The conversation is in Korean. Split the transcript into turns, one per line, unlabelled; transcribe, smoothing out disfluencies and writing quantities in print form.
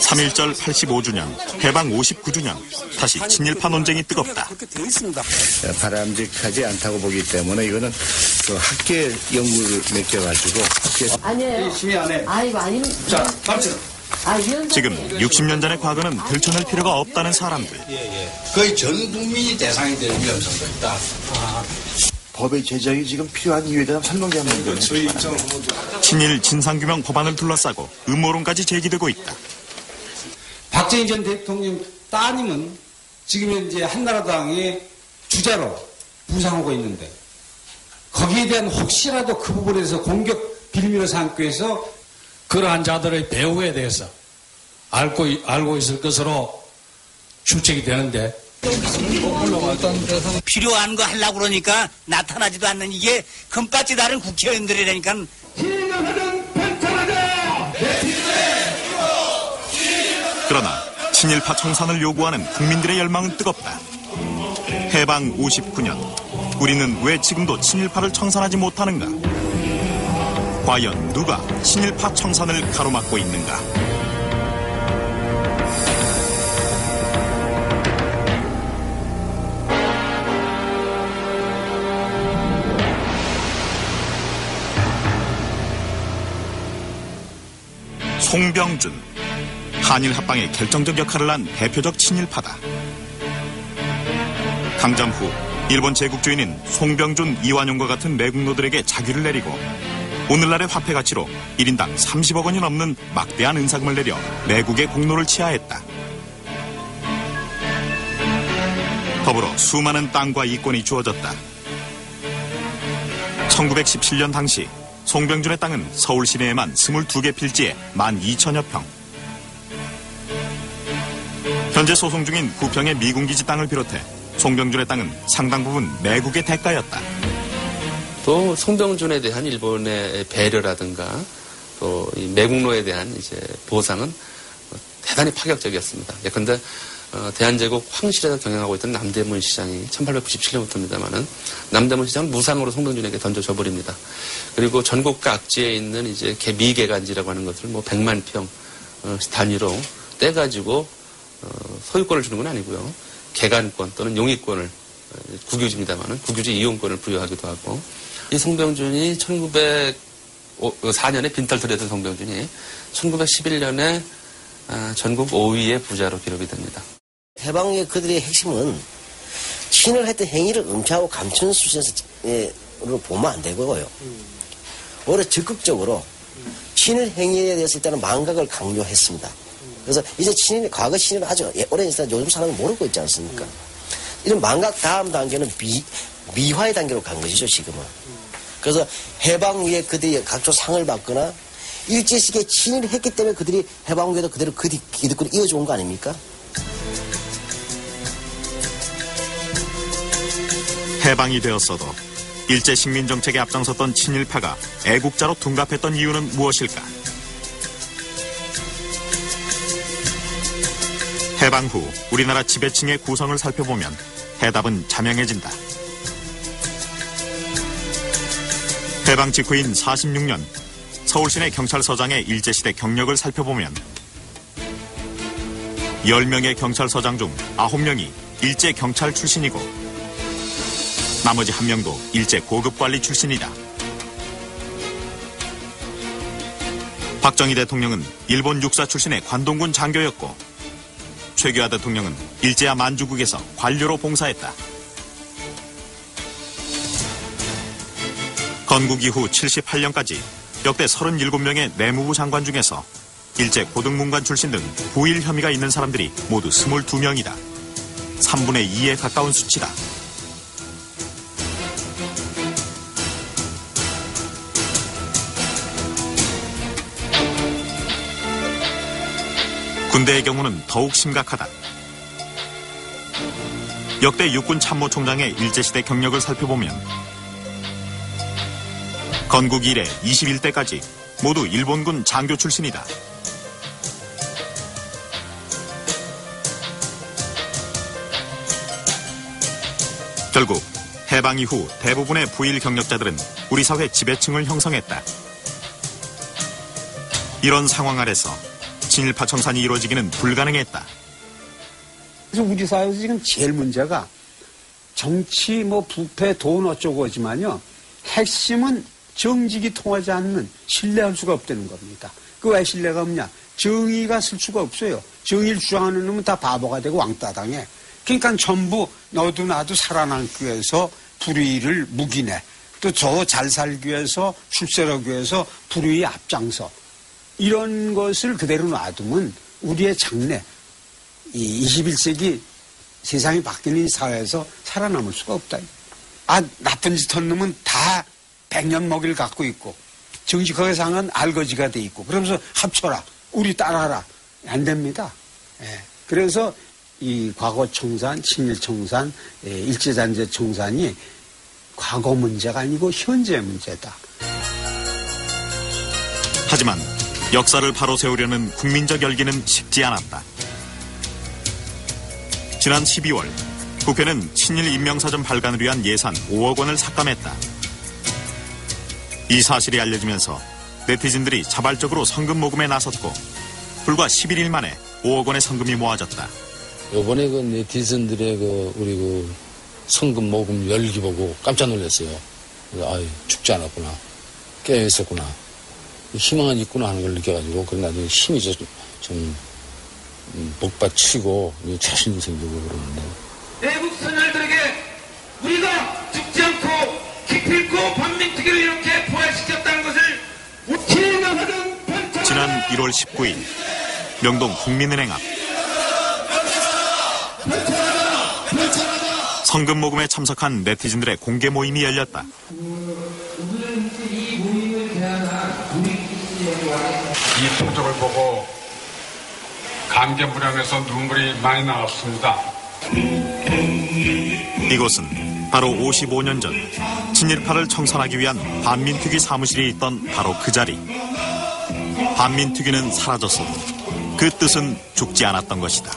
3.1절 85주년, 해방 59주년, 다시 친일파 논쟁이 뜨겁다.
바람직하지 않다고 보기 때문에 이거는 그 학계 연구를 맡겨가지고
아니에요. 심의 안 해. 아이고 아니면. 자, 갑시다.
지금 60년 전의 과거는 들춰낼 필요가 없다는 사람들.
거의 전 국민이 대상이 될 위험성도 있다.
법의 제정이 지금 필요한 이유에 대한 설명이 한 번.
저희 입장은
친일 진상규명 법안을 둘러싸고 음모론까지 제기되고 있다.
박정희 전 대통령 따님은 지금 현재 한나라당의 주자로 부상하고 있는데 거기에 대한 혹시라도 그 부분에 대해서 공격 빌미로 삼기 위해서
그러한 자들의 배후에 대해서 알고 있을 것으로 추측이 되는데
필요한 거 하려고 그러니까 나타나지도 않는 이게 금까지 다른 국회의원들이라니까.
그러나 친일파 청산을 요구하는 국민들의 열망은 뜨겁다. 해방 59년, 우리는 왜 지금도 친일파를 청산하지 못하는가? 과연 누가 친일파 청산을 가로막고 있는가? 송병준, 한일 합방의 결정적 역할을 한 대표적 친일파다. 강점 후 일본 제국주의는 송병준, 이완용과 같은 매국노들에게 자규를 내리고 오늘날의 화폐 가치로 1인당 30억 원이 넘는 막대한 은사금을 내려 매국의 공로를 치하했다. 더불어 수많은 땅과 이권이 주어졌다. 1917년 당시 송병준의 땅은 서울 시내에만 22개 필지에 12,000여 평. 현재 소송 중인 부평의 미군기지 땅을 비롯해 송병준의 땅은 상당 부분 매국의 대가였다.
또 송병준에 대한 일본의 배려라든가 또 이 매국노에 대한 이제 보상은 대단히 파격적이었습니다. 예컨대 대한제국 황실에서 경영하고 있던 남대문 시장이 1897년부터입니다만은 남대문 시장은 무상으로 송병준에게 던져줘 버립니다. 그리고 전국 각지에 있는 이제 미개간지라고 하는 것을 뭐 100만 평 단위로 떼가지고 소유권을 주는 건 아니고요. 개간권 또는 용의권을 국유지입니다만은 국유지 이용권을 부여하기도 하고 이 송병준이 1904년에 빈털터리였던 송병준이 1911년에 전국 5위의 부자로 기록이 됩니다.
해방의 그들의 핵심은 친을 했던 행위를 음차하고 감추는 수준으로 보면 안 되고요. 오히려 적극적으로 친일 행위에 대해서 일단은 망각을 강요했습니다. 그래서 이제 과거 친일은 아주 오랜 시간 요즘 사람은 모르고 있지 않습니까? 이런 망각 다음 단계는 미화의 단계로 간 것이죠, 지금은. 그래서 해방 후에 그들이 각종 상을 받거나 일제시기에 친일을 했기 때문에 그들이 해방 후에도 그대로 그 기득권을 이어준 거 아닙니까?
해방이 되었어도 일제 식민 정책에 앞장섰던 친일파가 애국자로 둔갑했던 이유는 무엇일까? 해방 후 우리나라 지배층의 구성을 살펴보면 해답은 자명해진다. 해방 직후인 46년 서울시내 경찰서장의 일제시대 경력을 살펴보면 10명의 경찰서장 중 9명이 일제 경찰 출신이고 나머지 1명도 일제 고급관리 출신이다. 박정희 대통령은 일본 육사 출신의 관동군 장교였고 최규하 대통령은 일제야 만주국에서 관료로 봉사했다. 건국 이후 78년까지 역대 37명의 내무부 장관 중에서 일제 고등문관 출신 등 부일 혐의가 있는 사람들이 모두 22명이다. 3분의 2에 가까운 수치다. 군대의 경우는 더욱 심각하다. 역대 육군 참모총장의 일제시대 경력을 살펴보면 건국 이래 21대까지 모두 일본군 장교 출신이다. 결국 해방 이후 대부분의 부일 경력자들은 우리 사회 지배층을 형성했다. 이런 상황 아래서 친일파 청산이 이루어지기는 불가능했다.
그래서 우리 사회에서 지금 제일 문제가 정치, 부패, 돈 어쩌고 하지만요. 핵심은 정직이 통하지 않는 신뢰할 수가 없다는 겁니다. 그 왜 신뢰가 없냐? 정의가 쓸 수가 없어요. 정의를 주장하는 놈은 다 바보가 되고 왕따 당해. 그러니까 전부 너도 나도 살아남기 위해서 불의를 묵인해. 또 저 잘 살기 위해서 출세하기 위해서 불의의 앞장서. 이런 것을 그대로 놔두면 우리의 장래, 이 21세기 세상이 바뀌는 사회에서 살아남을 수가 없다. 나쁜 짓 한 놈은 다 100년 먹이를 갖고 있고 정직하게 사는 알거지가 돼 있고 그러면서 합쳐라. 우리 따라라. 안 됩니다. 그래서 이 과거 청산, 친일 청산, 일제단체 청산이 과거 문제가 아니고 현재 문제다.
하지만 역사를 바로 세우려는 국민적 열기는 식지 않았다. 지난 12월 국회는 친일 인명사전 발간을 위한 예산 5억 원을 삭감했다. 이 사실이 알려지면서 네티즌들이 자발적으로 성금 모금에 나섰고 불과 11일 만에 5억 원의 성금이 모아졌다.
요번에 그 네티즌들의 우리 성금 모금 열기 보고 깜짝 놀랐어요. 아유, 죽지 않았구나. 깨어 있었구나. 희망은 있구나 하는 걸 느껴가지고, 그래 나중에 힘이 좀 복받치고 자신이 생기고 그러는데.
대북 선열들에게 우리가 죽지 않고 기필코 반민특위를 이렇게 부활시켰다는 것을 기획하던
지난 1월 19일 명동 국민은행 앞 성금 모금에 참석한 네티즌들의 공개 모임이 열렸다.
이 성적을 보고 감개무량해서 눈물이 많이 나왔습니다.
이곳은 바로 55년 전 친일파를 청산하기 위한 반민특위 사무실이 있던 바로 그 자리. 반민특위는 사라졌어도 그 뜻은 죽지 않았던 것이다.